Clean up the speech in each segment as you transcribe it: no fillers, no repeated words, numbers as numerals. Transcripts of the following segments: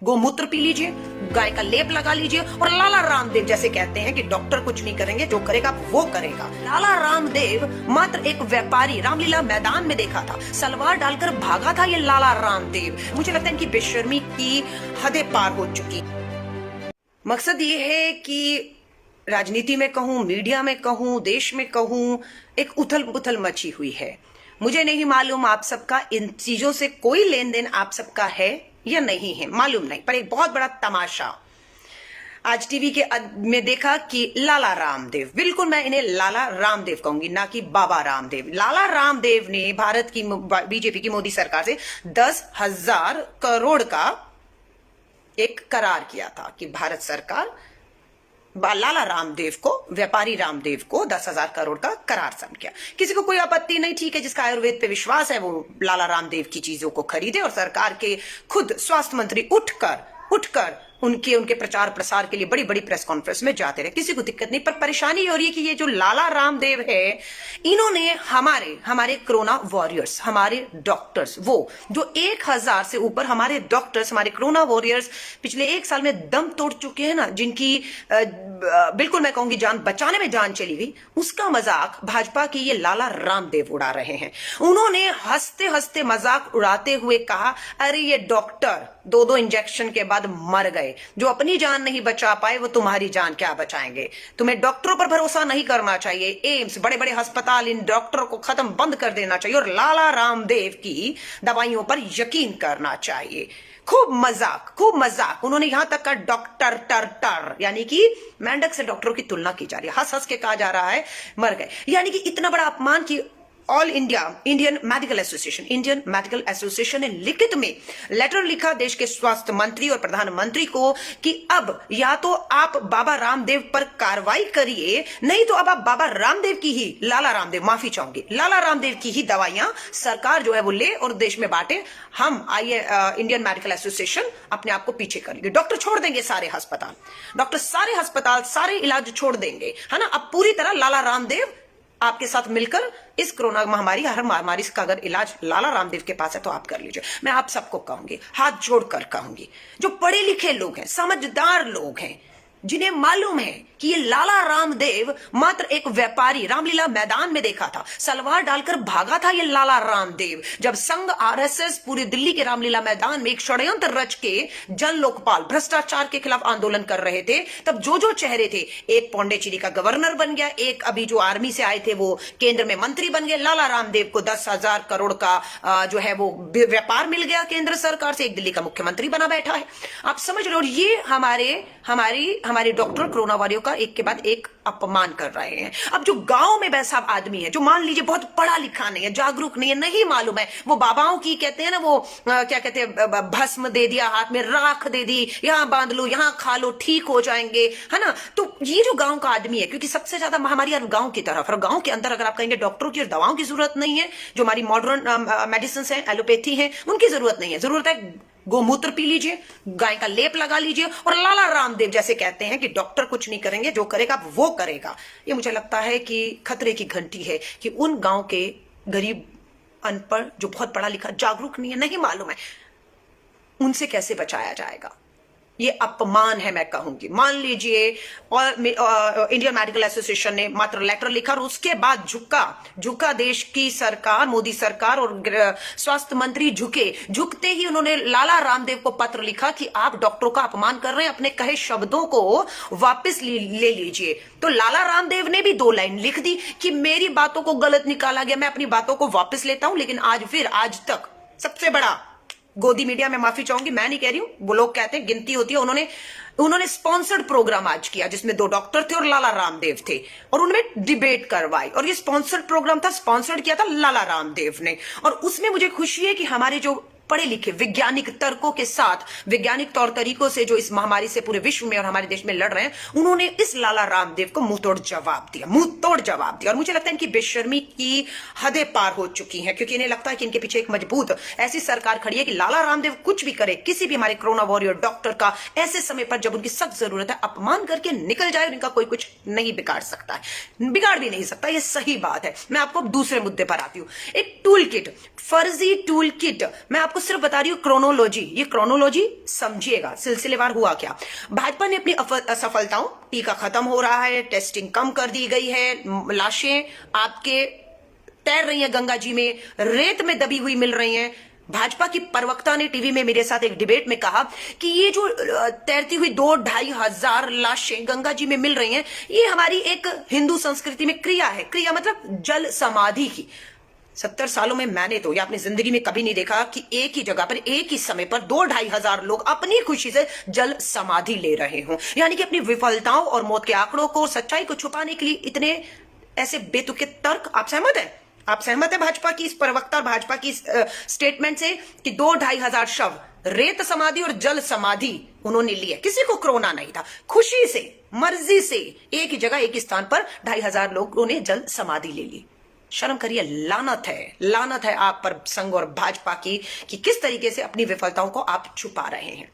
गोमूत्र पी लीजिए, गाय का लेप लगा लीजिए और लाला रामदेव जैसे कहते हैं कि डॉक्टर कुछ नहीं करेंगे, जो करेगा वो करेगा। लाला रामदेव मात्र एक व्यापारी, रामलीला मैदान में देखा था, सलवार डालकर भागा था ये लाला रामदेव। मुझे लगता है इनकी बेशर्मी की हदें पार हो चुकी। मकसद ये है कि राजनीति में कहूं, मीडिया में कहूं, देश में कहूं, एक उथल पुथल मची हुई है। मुझे नहीं मालूम आप सबका इन चीजों से कोई लेन देन आप सबका है या नहीं है, मालूम नहीं, पर एक बहुत बड़ा तमाशा आज टीवी के में देखा कि लाला रामदेव, बिल्कुल मैं इन्हें लाला रामदेव कहूंगी, ना कि बाबा रामदेव। लाला रामदेव ने भारत की बीजेपी की मोदी सरकार से 10,000 करोड़ का एक करार किया था कि भारत सरकार लाला रामदेव को, व्यापारी रामदेव को 10,000 करोड़ का करार साइन किया। किसी को कोई आपत्ति नहीं, ठीक है, जिसका आयुर्वेद पे विश्वास है वो लाला रामदेव की चीजों को खरीदे और सरकार के खुद स्वास्थ्य मंत्री उठकर उनके प्रचार प्रसार के लिए बड़ी बड़ी प्रेस कॉन्फ्रेंस में जाते रहे, किसी को दिक्कत नहीं। पर परेशानी ये हो रही है कि ये जो लाला रामदेव है, इन्होंने हमारे कोरोना वॉरियर्स, हमारे डॉक्टर्स, वो जो 1,000 से ऊपर हमारे डॉक्टर्स, हमारे कोरोना वॉरियर्स पिछले 1 साल में दम तोड़ चुके हैं ना, जिनकी बिल्कुल मैं कहूंगी जान बचाने में जान चली गई, उसका मजाक भाजपा के ये लाला रामदेव उड़ा रहे हैं। उन्होंने हंसते हंसते मजाक उड़ाते हुए कहा, अरे ये डॉक्टर 2-2 इंजेक्शन के बाद मर गए, जो अपनी जान नहीं बचा पाए वो तुम्हारी जान क्या बचाएंगे। तुम्हें डॉक्टरों पर भरोसा नहीं करना चाहिए, एम्स, बड़े बड़े अस्पताल, इन डॉक्टरों को खत्म बंद कर देना चाहिए और लाला रामदेव की दवाइयों पर यकीन करना चाहिए। खूब मजाक। उन्होंने यहां तक का डॉक्टर टर यानी कि मेंढक से डॉक्टरों की तुलना की जा रही है, हंस हंस के कहा जा रहा है मर गए, यानी कि इतना बड़ा अपमान की all India Indian medical association ने लिखित में लेटर लिखा देश के स्वास्थ्य मंत्री और प्रधानमंत्री को कि अब या तो आप बाबा रामदेव पर कार्रवाई करिए, नहीं तो अब आप बाबा रामदेव की ही, लाला रामदेव की ही दवाइयां सरकार जो है वो ले और देश में बांटे। हम इंडियन मेडिकल एसोसिएशन अपने आप को पीछे करेंगे, डॉक्टर छोड़ देंगे, सारे अस्पताल सारे इलाज छोड़ देंगे, है ना। अब पूरी तरह लाला रामदेव आपके साथ मिलकर इस कोरोना महामारी, हर महामारी का अगर इलाज लाला रामदेव के पास है तो आप कर लीजिए। मैं आप सबको कहूंगी, हाथ जोड़कर कहूंगी, जो पढ़े लिखे लोग हैं, समझदार लोग हैं, जिन्हें मालूम है कि ये लाला रामदेव मात्र एक व्यापारी, रामलीला मैदान में देखा था, सलवार डालकर भागा था ये लाला रामदेव। जब संघ आरएसएस पूरी दिल्ली के रामलीला मैदान में एक षड्यंत्र रच के जन लोकपाल भ्रष्टाचार के खिलाफ आंदोलन कर रहे थे, तब जो चेहरे थे, एक पौंडेचेरी का गवर्नर बन गया, एक अभी जो आर्मी से आए थे वो केंद्र में मंत्री बन गए, लाला रामदेव को 10,000 करोड़ का जो है वो व्यापार मिल गया केंद्र सरकार से, एक दिल्ली का मुख्यमंत्री बना बैठा है। आप समझ रहे हो, ये हमारे डॉक्टर कोरोना वारियों का एक के बाद एक अपमान कर रहे हैं। अब जो गांव में वैसा आदमी है, जो मान लीजिए बहुत पढ़ा लिखा नहीं है, जागरूक नहीं है, नहीं मालूम है, वो बाबाओं की कहते हैं ना, वो क्या कहते हैं, भस्म दे दिया, हाथ में राख दे दी, यहां बांध लो, यहां खा लो, ठीक हो जाएंगे, है ना। तो ये जो गांव का आदमी है, क्योंकि सबसे ज्यादा महामारी गांव की तरफ, और गांव के अंदर अगर आप कहेंगे डॉक्टरों की और दवाओं की जरूरत नहीं है, जो हमारी मॉडर्न मेडिसिन है, एलोपैथी है, उनकी जरूरत नहीं है, जरूरत है गोमूत्र पी लीजिए, गाय का लेप लगा लीजिए और लाला रामदेव जैसे कहते हैं कि डॉक्टर कुछ नहीं करेंगे, जो करेगा वो करेगा। ये मुझे लगता है कि खतरे की घंटी है कि उन गांव के गरीब, अनपढ़, जो बहुत पढ़ा लिखा, जागरूक नहीं है, नहीं मालूम है, उनसे कैसे बचाया जाएगा। ये अपमान है, मैं कहूंगी। मान लीजिए और इंडियन मेडिकल एसोसिएशन ने मात्र लेटर लिखा और उसके बाद झुका देश की सरकार, मोदी सरकार और स्वास्थ्य मंत्री झुकते ही उन्होंने लाला रामदेव को पत्र लिखा कि आप डॉक्टरों का अपमान कर रहे हैं, अपने कहे शब्दों को वापस ले लीजिए। तो लाला रामदेव ने भी 2 लाइन लिख दी कि मेरी बातों को गलत निकाला गया, मैं अपनी बातों को वापस लेता हूं। लेकिन आज तक सबसे बड़ा गोदी मीडिया में, माफी चाहूंगी, मैं नहीं कह रही हूं, वो लोग कहते हैं, गिनती होती है, उन्होंने स्पॉन्सर्ड प्रोग्राम आज किया जिसमें 2 डॉक्टर थे और लाला रामदेव थे और उन्होंने डिबेट करवाई, और ये स्पॉन्सर्ड प्रोग्राम था, स्पॉन्सर्ड किया था लाला रामदेव ने। और उसमें मुझे खुशी है कि हमारे जो पढ़े लिखे वैज्ञानिक तर्कों के साथ, वैज्ञानिक तौर तरीकों से जो इस महामारी से पूरे विश्व में और हमारे देश में लड़ रहे हैं, उन्होंने इस लाला रामदेव को मुंह तोड़ जवाब दिया। और मुझे लगता है इनकी बेशर्मी की हदें पार हो चुकी हैं, क्योंकि इन्हें लगता है कि इनके पीछे एक मजबूत ऐसी सरकार खड़ी है कि लाला रामदेव कुछ भी करे, किसी भी हमारे कोरोना वॉरियर डॉक्टर का ऐसे समय पर जब उनकी सख्त जरूरत है अपमान करके निकल जाए और इनका कोई कुछ नहीं बिगाड़ सकता है, बिगाड़ भी नहीं सकता। ये सही बात है। मैं आपको दूसरे मुद्दे पर आती हूँ। एक टूल किट, फर्जी टूल किट, मैं आपको आपको सिर्फ बता रही हूँ क्रोनोलॉजी, ये क्रोनोलॉजी समझिएगा, सिलसिलेवार हुआ क्या। भाजपा ने अपनी असफलताओं, टीका खत्म हो रहा है, टेस्टिंग कम कर दी गई है, लाशें आपके तैर रही हैं गंगा जी में, रेत में दबी हुई मिल रही हैं। भाजपा की प्रवक्ता ने टीवी में मेरे साथ एक डिबेट में कहा कि ये जो तैरती हुई 2-2.5 हजार लाशें गंगा जी में मिल रही हैं, ये हमारी एक हिंदू संस्कृति में क्रिया है। क्रिया मतलब जल समाधि की। 70 सालों में मैंने तो या अपनी जिंदगी में कभी नहीं देखा कि एक ही जगह पर एक ही समय पर 2-2.5 हजार लोग अपनी खुशी से जल समाधि ले रहे हों। यानी कि अपनी विफलताओं और मौत के आंकड़ों को, सच्चाई को छुपाने के लिए इतने ऐसे बेतुके तर्क। आप सहमत हैं? आप सहमत है भाजपा की इस प्रवक्ता और भाजपा की स्टेटमेंट से कि 2-2.5 हजार शव रेत समाधि और जल समाधि उन्होंने लिया। किसी को कोरोना नहीं था, खुशी से, मर्जी से एक ही जगह एक ही स्थान पर 2.5 हजार लोगों ने जल समाधि ले ली। शर्म करिए, लानत है आप पर संघ और भाजपा की कि किस तरीके से अपनी विफलताओं को आप छुपा रहे हैं।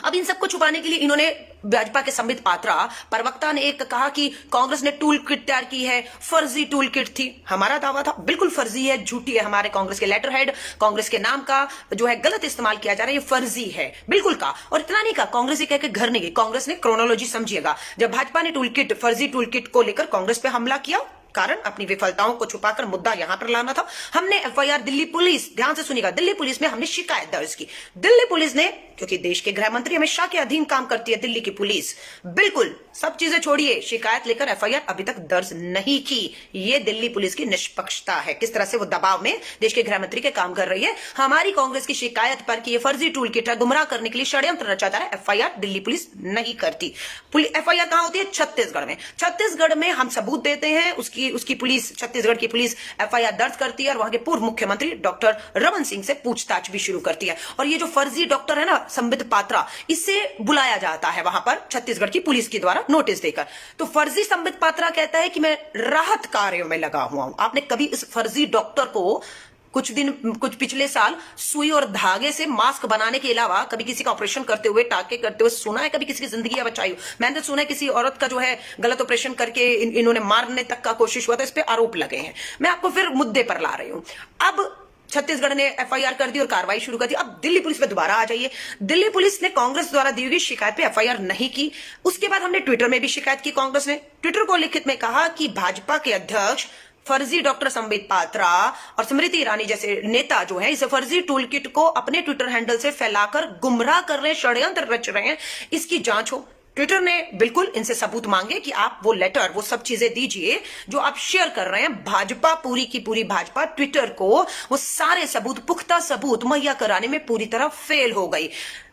अब इन सबको छुपाने के लिए इन्होंने, भाजपा के संबित पात्रा प्रवक्ता ने एक कहा कि कांग्रेस ने टूल किट तैयार की है, फर्जी टूल किट थी। हमारा दावा था बिल्कुल फर्जी है, झूठी है। हमारे कांग्रेस के लेटर हेड, कांग्रेस के नाम का जो है गलत इस्तेमाल किया जा रहा है, ये फर्जी है, बिल्कुल कहा। और इतना नहीं कहा, कांग्रेस ये कह के घर नहीं गई। कांग्रेस ने क्रोनोलॉजी समझिएगा, जब भाजपा ने टूल किट, फर्जी टूल किट को लेकर कांग्रेस पे हमला किया, कारण अपनी विफलताओं को छुपाकर मुद्दा यहां पर लाना था। हमने एफआईआर दिल्ली पुलिस, ध्यान से सुनिएगा, दिल्ली पुलिस में हमने शिकायत दर्ज की। दिल्ली पुलिस ने, क्योंकि देश के गृह मंत्री अमित शाह के अधीन काम करती है दिल्ली की पुलिस, बिल्कुल सब चीजें छोड़िए, शिकायत लेकर एफआईआर अभी तक दर्ज नहीं की। ये दिल्ली पुलिस की निष्पक्षता है, किस तरह से वो दबाव में देश के गृह मंत्री के काम कर रही है। हमारी कांग्रेस की शिकायत पर कि ये फर्जी टूल किट है, गुमराह करने के लिए षड्यंत्र रचा जा रहा है, एफआईआर दिल्ली पुलिस नहीं करती। एफआईआर कहां होती है? छत्तीसगढ़ में। छत्तीसगढ़ में हम सबूत देते हैं, उसकी पुलिस, छत्तीसगढ़ की पुलिस एफआईआर दर्ज करती है और वहां के पूर्व मुख्यमंत्री डॉक्टर रमन सिंह से पूछताछ भी शुरू करती है। और ये जो फर्जी डॉक्टर है ना, संबित पात्रा, इसे बुलाया जाता है वहां पर छत्तीसगढ़ की पुलिस के द्वारा नोटिस देकर। तो फर्जी संबित पात्रा कहता है कि मैं राहत कार्यों में लगा हुआ हूं। आपने कभी इस फर्जी डॉक्टर को कुछ पिछले साल सुई और धागे से मास्क बनाने के अलावा कभी किसी का ऑपरेशन करते हुए, टाके करते हुए सुना है? कभी किसी की जिंदगी बचाई हो? मैंने तो सुना है किसी औरत का जो है गलत ऑपरेशन करके इन्होंने मारने तक का कोशिश हुआ था, इस पे आरोप लगे हैं। मैं आपको फिर मुद्दे पर ला रही हूं। अब छत्तीसगढ़ ने एफआईआर कर दी और कार्रवाई शुरू कर दी। अब दिल्ली पुलिस पे दोबारा आ जाइए। दिल्ली पुलिस ने कांग्रेस द्वारा दी हुई शिकायत पे एफआईआर नहीं की। उसके बाद हमने ट्विटर में भी शिकायत की। कांग्रेस ने ट्विटर को लिखित में कहा कि भाजपा के अध्यक्ष फर्जी डॉक्टर संबित पात्रा और स्मृति ईरानी जैसे नेता जो है, इस फर्जी टूल किट को अपने ट्विटर हैंडल से फैलाकर गुमराह कर रहे हैं, षड्यंत्र रच रहे हैं, इसकी जांच हो। ट्विटर ने बिल्कुल इनसे सबूत मांगे कि आप वो लेटर, वो सब चीजें दीजिए जो आप शेयर कर रहे हैं। भाजपा, पूरी की पूरी भाजपा ट्विटर को वो सारे सबूत, पुख्ता सबूत मुहैया कराने में पूरी तरह फेल हो गई।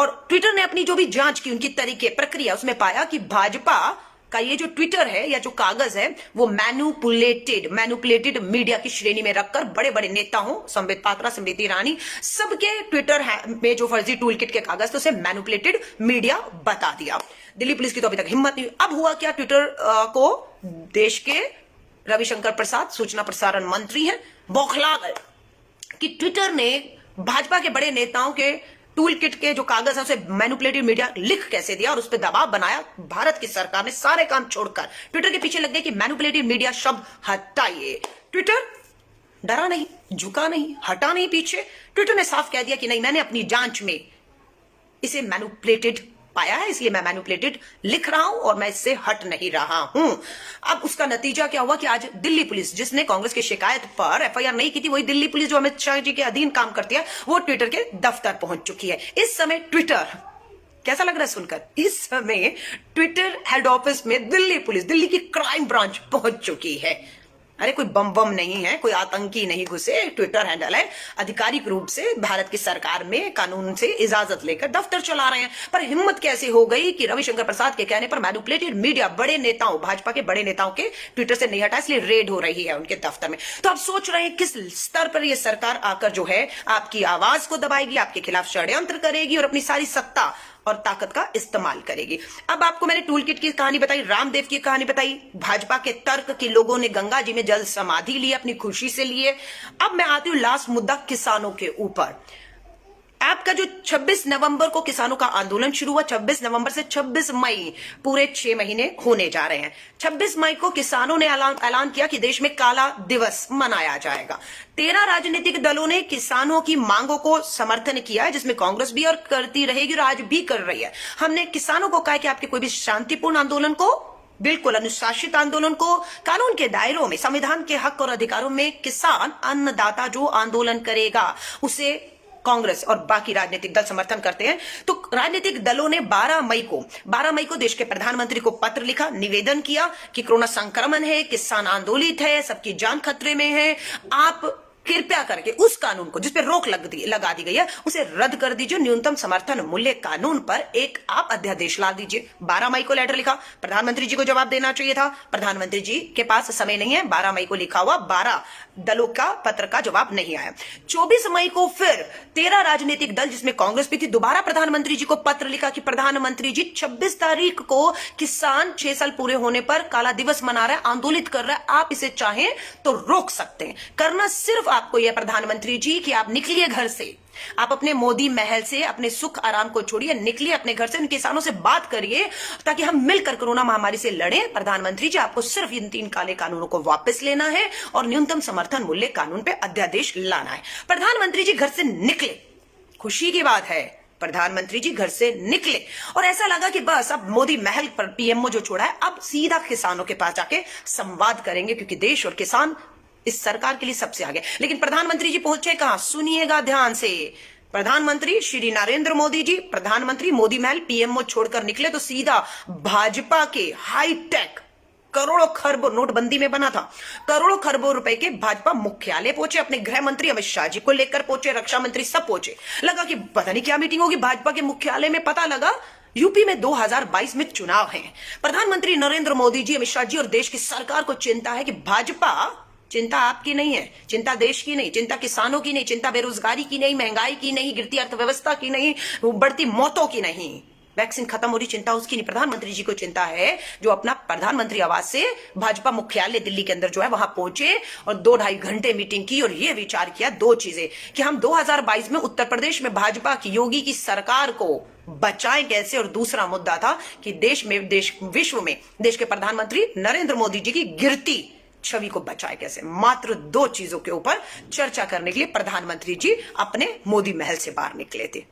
और ट्विटर ने अपनी जो भी जांच की, उनकी तरीके, प्रक्रिया, उसमें पाया कि भाजपा का ये जो ट्विटर है या जो कागज है वो मैनुपुलेटेड मीडिया की श्रेणी में रखकर बड़े बड़े नेता हो, संबित पात्रा, स्मृति ईरानी, सबके ट्विटर में जो फर्जी टूल किट के कागज थे उसे मैनुपुलेटेड मीडिया बता दिया। दिल्ली पुलिस की तो अभी तक हिम्मत नहीं। अब हुआ क्या, ट्विटर को देश के रविशंकर प्रसाद, सूचना प्रसारण मंत्री हैं, बौखला गए कि ट्विटर ने भाजपा के बड़े नेताओं के टूल किट के जो कागज है उसे मैनिपुलेटिव मीडिया लिख कैसे दिया और उस पर दबाव बनाया। भारत की सरकार ने सारे काम छोड़कर ट्विटर के पीछे लग गए कि मैनिपुलेटिव मीडिया शब्द हटाइए। ट्विटर डरा नहीं, झुका नहीं, हटा नहीं पीछे। ट्विटर ने साफ कह दिया कि नहीं, मैंने अपनी जांच में इसे मैनिपुलेटेड पाया है, इसलिए मैं मैनिपुलेटेड लिख रहा हूं और मैं इससे हट नहीं रहा हूं। अब उसका नतीजा क्या हुआ कि आज दिल्ली पुलिस, जिसने कांग्रेस की शिकायत पर एफआईआर नहीं की थी, वही दिल्ली पुलिस जो अमित शाह जी के अधीन काम करती है, वो ट्विटर के दफ्तर पहुंच चुकी है। इस समय ट्विटर, कैसा लग रहा है सुनकर, इस समय ट्विटर हेड ऑफिस में दिल्ली पुलिस, दिल्ली की क्राइम ब्रांच पहुंच चुकी है। अरे कोई बम नहीं है, कोई आतंकी नहीं घुसे, ट्विटर हैंडल है। आधिकारिक रूप से भारत की सरकार में कानून से इजाजत लेकर दफ्तर चला रहे हैं। पर हिम्मत कैसे हो गई कि रविशंकर प्रसाद के कहने पर मैनिपुलेटेड मीडिया, बड़े नेताओं, भाजपा के बड़े नेताओं के ट्विटर से नहीं हटा, इसलिए रेड हो रही है उनके दफ्तर में। तो आप सोच रहे हैं किस स्तर पर यह सरकार आकर जो है आपकी आवाज को दबाएगी, आपके खिलाफ षड्यंत्र करेगी और अपनी सारी सत्ता और ताकत का इस्तेमाल करेगी। अब आपको मैंने टूल किट की कहानी बताई, रामदेव की कहानी बताई, भाजपा के तर्क कि लोगों ने गंगा जी में जल समाधि ली, अपनी खुशी से लिए। अब मैं आती हूं लास्ट मुद्दा, किसानों के ऊपर। आपका जो 26 नवंबर को किसानों का आंदोलन शुरू हुआ, 26 नवंबर से 26 मई पूरे 6 महीने होने जा रहे हैं। 26 मई को किसानों ने ऐलान किया कि देश में काला दिवस मनाया जाएगा। 13 राजनीतिक दलों ने किसानों की मांगों को समर्थन किया है, जिसमें कांग्रेस भी और करती रहेगी और आज भी कर रही है। हमने किसानों को कहा कि आपके कोई भी शांतिपूर्ण आंदोलन को, बिल्कुल अनुशासित आंदोलन को, कानून के दायरों में, संविधान के हक और अधिकारों में किसान अन्नदाता जो आंदोलन करेगा उसे कांग्रेस और बाकी राजनीतिक दल समर्थन करते हैं। तो राजनीतिक दलों ने 12 मई को देश के प्रधानमंत्री को पत्र लिखा, निवेदन किया कि कोरोना संक्रमण है, किसान आंदोलित है, सबकी जान खतरे में है, आप कृपया करके उस कानून को जिस पे रोक लगा दी गई है उसे रद्द कर दीजिए। न्यूनतम समर्थन मूल्य कानून पर एक आप अध्यादेश ला दीजिए। 12 मई को लेटर लिखा, प्रधानमंत्री जी को जवाब देना चाहिए था, प्रधानमंत्री जी के पास समय नहीं है। 12 मई को लिखा हुआ 12 दलों का पत्र का जवाब नहीं आया। 24 मई को फिर 13 राजनीतिक दल जिसमें कांग्रेस भी थी, दोबारा प्रधानमंत्री जी को पत्र लिखा कि प्रधानमंत्री जी 26 तारीख को किसान 6 साल पूरे होने पर काला दिवस मना रहा है, आंदोलित कर रहा है, आप इसे चाहें तो रोक सकते हैं। करना सिर्फ आपको यह प्रधानमंत्री जी कि आप निकलिए घर से, आप अपने मोदी महल से अपने सुख आराम को छोड़िए, निकलिए अपने घर से, उन किसानों से बात करिए ताकि हम मिलकर कोरोना महामारी से लड़ें। प्रधानमंत्री जी आपको सिर्फ इन 3 काले कानूनों को वापस लेना है और न्यूनतम समर्थन मूल्य कानून पे अध्यादेश लाना है। प्रधानमंत्री जी घर से निकले, खुशी की बात है, प्रधानमंत्री जी घर से निकले और ऐसा लगा कि बस अब मोदी महल पर पीएमओ जो छोड़ा है अब सीधा किसानों के पास जाके संवाद करेंगे, क्योंकि देश और किसान इस सरकार के लिए सबसे आगे। लेकिन प्रधानमंत्री जी पहुंचे कहां, सुनिएगा ध्यान से। प्रधानमंत्री श्री नरेंद्र मोदी जी, प्रधानमंत्री मोदी महल पीएमओ छोड़कर निकले तो सीधा भाजपा के हाईटेक करोड़ों खरबों नोटबंदी में बना था, करोड़ों खरबों रुपए के भाजपा मुख्यालय पहुंचे, अपने गृह मंत्री अमित शाह जी को लेकर पहुंचे, रक्षा मंत्री सब पहुंचे। लगा कि पता नहीं क्या मीटिंग होगी भाजपा के मुख्यालय में। पता लगा यूपी में 2022 में चुनाव है। प्रधानमंत्री नरेंद्र मोदी जी, अमित शाह जी और देश की सरकार को चिंता है कि भाजपा, चिंता आपकी नहीं है, चिंता देश की नहीं, चिंता किसानों की नहीं, चिंता बेरोजगारी की नहीं, महंगाई की नहीं, गिरती अर्थव्यवस्था की नहीं, बढ़ती मौतों की नहीं, वैक्सीन खत्म हो रही चिंता उसकी नहीं। प्रधानमंत्री जी को चिंता है जो अपना प्रधानमंत्री आवास से भाजपा मुख्यालय दिल्ली के अंदर जो है वहां पहुंचे और 2-2.5 घंटे मीटिंग की और यह विचार किया 2 चीजें कि हम 2022 में उत्तर प्रदेश में भाजपा की योगी की सरकार को बचाएं कैसे, और दूसरा मुद्दा था कि विश्व में देश के प्रधानमंत्री नरेंद्र मोदी जी की गिरती छवि को बचाए कैसे। मात्र 2 चीजों के ऊपर चर्चा करने के लिए प्रधानमंत्री जी अपने मोदी महल से बाहर निकले थे।